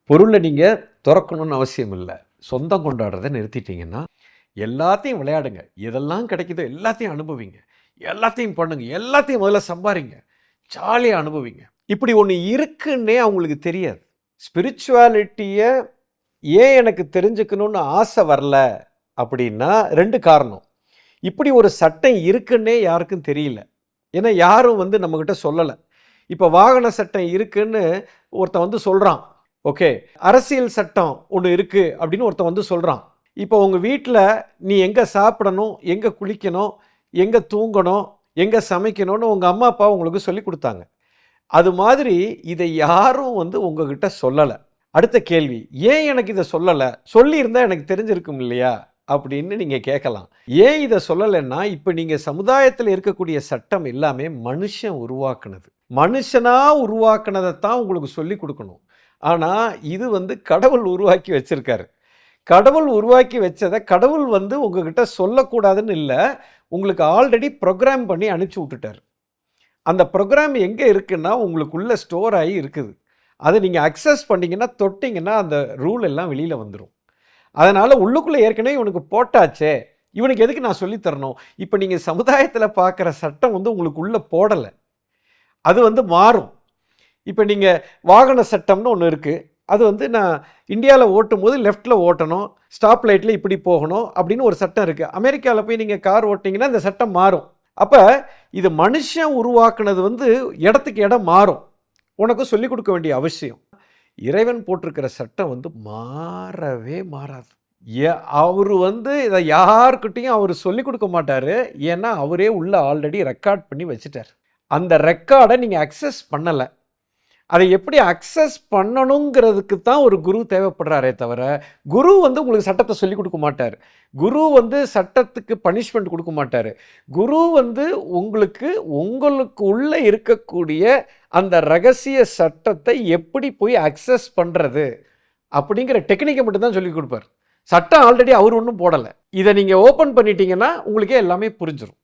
பொருளை நீங்கள் திறக்கணும்னு அவசியம் இல்லை. சொந்தம் கொண்டாடுறதை நிறுத்திட்டீங்கன்னா எல்லாத்தையும் விளையாடுங்க. எதெல்லாம் கிடைக்குதோ எல்லாத்தையும் அனுபவிங்க. எல்லாத்தையும் பண்ணுங்க. எல்லாத்தையும் முதல்ல சம்பாரிங்க. ஜாலியாக அனுபவிங்க. இப்படி ஒன்று இருக்குன்னே அவங்களுக்கு தெரியாது. ஸ்பிரிச்சுவாலிட்டியை ஏன் எனக்கு தெரிஞ்சுக்கணும்னு ஆசை வரல அப்படின்னா 2 காரணம். இப்படி ஒரு சட்டம் இருக்குன்னே யாருக்கும் தெரியல. ஏன்னா யாரும் நம்மக்கிட்ட சொல்லலை. இப்போ வாகன சட்டம் இருக்குன்னு ஒருத்தன் சொல்கிறான். ஓகே, அரசியல் சட்டம் ஒன்று இருக்குது அப்படின்னு ஒருத்தன் சொல்கிறான். இப்போ உங்கள் வீட்டில் நீ எங்கே சாப்பிடணும், எங்கே குளிக்கணும், எங்கே தூங்கணும், எங்கே சமைக்கணும்னு உங்கள் அம்மா அப்பா உங்களுக்கு சொல்லி கொடுத்தாங்க. அது மாதிரி இதை யாரும் உங்ககிட்ட சொல்லலை. அடுத்த கேள்வி, ஏன் எனக்கு இதை சொல்லலை? சொல்லியிருந்தால் எனக்கு தெரிஞ்சிருக்கும் இல்லையா அப்படின்னு நீங்கள் கேட்கலாம். ஏன் இதை சொல்லலைன்னா, இப்போ நீங்கள் சமுதாயத்தில் இருக்கக்கூடிய சட்டம் எல்லாமே மனுஷன் உருவாக்குனது. மனுஷனாக உருவாக்குனதை தான் உங்களுக்கு சொல்லி கொடுக்கணும். ஆனால் இது கடவுள் உருவாக்கி வச்சிருக்காரு. கடவுள் உருவாக்கி வச்சதை கடவுள் உங்ககிட்ட சொல்லக்கூடாதுன்னு இல்லை, உங்களுக்கு ஆல்ரெடி ப்ரோக்ராம் பண்ணி அனுப்பிச்சி விட்டுட்டார். அந்த ப்ரோக்ராம் எங்கே இருக்குன்னா உங்களுக்குள்ளே ஸ்டோர் ஆகி இருக்குது. அதை நீங்கள் அக்சஸ் பண்ணிங்கன்னா தொட்டிங்கன்னா அந்த ரூல் எல்லாம் வெளியில் வந்துடும். அதனால் உள்ளுக்குள்ளே ஏற்கனவே இவனுக்கு போட்டாச்சே, இவனுக்கு எதுக்கு நான் சொல்லித்தரணும்? இப்போ நீங்கள் சமுதாயத்தில் பார்க்குற சட்டம் உங்களுக்கு உள்ளே போடலை. அது மாறும். இப்போ நீங்கள் வாகன சட்டம்னு ஒன்று இருக்குது. அது நான் இந்தியாவில் ஓட்டும் போது லெஃப்ட்டில் ஓட்டணும், ஸ்டாப் லைட்டில் இப்படி போகணும் அப்படின்னு ஒரு சட்டம் இருக்குது. அமெரிக்காவில் போய் நீங்கள் கார் ஓட்டிங்கன்னா இந்த சட்டம் மாறும். அப்போ இது மனுஷன் உருவாக்குனது இடத்துக்கு இடம் மாறும். உனக்கு சொல்லிக் கொடுக்க வேண்டிய அவசியம். இறைவன் போட்டிருக்கிற சட்டம் மாறவே மாறாது. அவர் இதை யார்கிட்டையும் அவர் சொல்லிக் கொடுக்க மாட்டார். ஏன்னா அவரே உள்ள ஆல்ரெடி ரெக்கார்ட் பண்ணி வச்சுட்டார். அந்த ரெக்கார்டை நீங்கள் அக்சஸ் பண்ணலை. அதை எப்படி அக்சஸ் பண்ணணுங்கிறதுக்கு தான் ஒரு குரு தேவைப்படுறாரே தவிர, குரு உங்களுக்கு சட்டத்தை சொல்லிக் கொடுக்க மாட்டார். குரு சட்டத்துக்கு பனிஷ்மெண்ட் கொடுக்க மாட்டார். குரு உங்களுக்கு உள்ளே இருக்கக்கூடிய அந்த ரகசிய சட்டத்தை எப்படி போய் அக்சஸ் பண்ணுறது அப்படிங்கிற டெக்னிக்கை மட்டும்தான் சொல்லிக் கொடுப்பார். சட்டம் ஆல்ரெடி அவர் ஒன்றும் போடலை. இதை நீங்கள் ஓப்பன் பண்ணிட்டீங்கன்னா உங்களுக்கே எல்லாமே புரிஞ்சிடும்.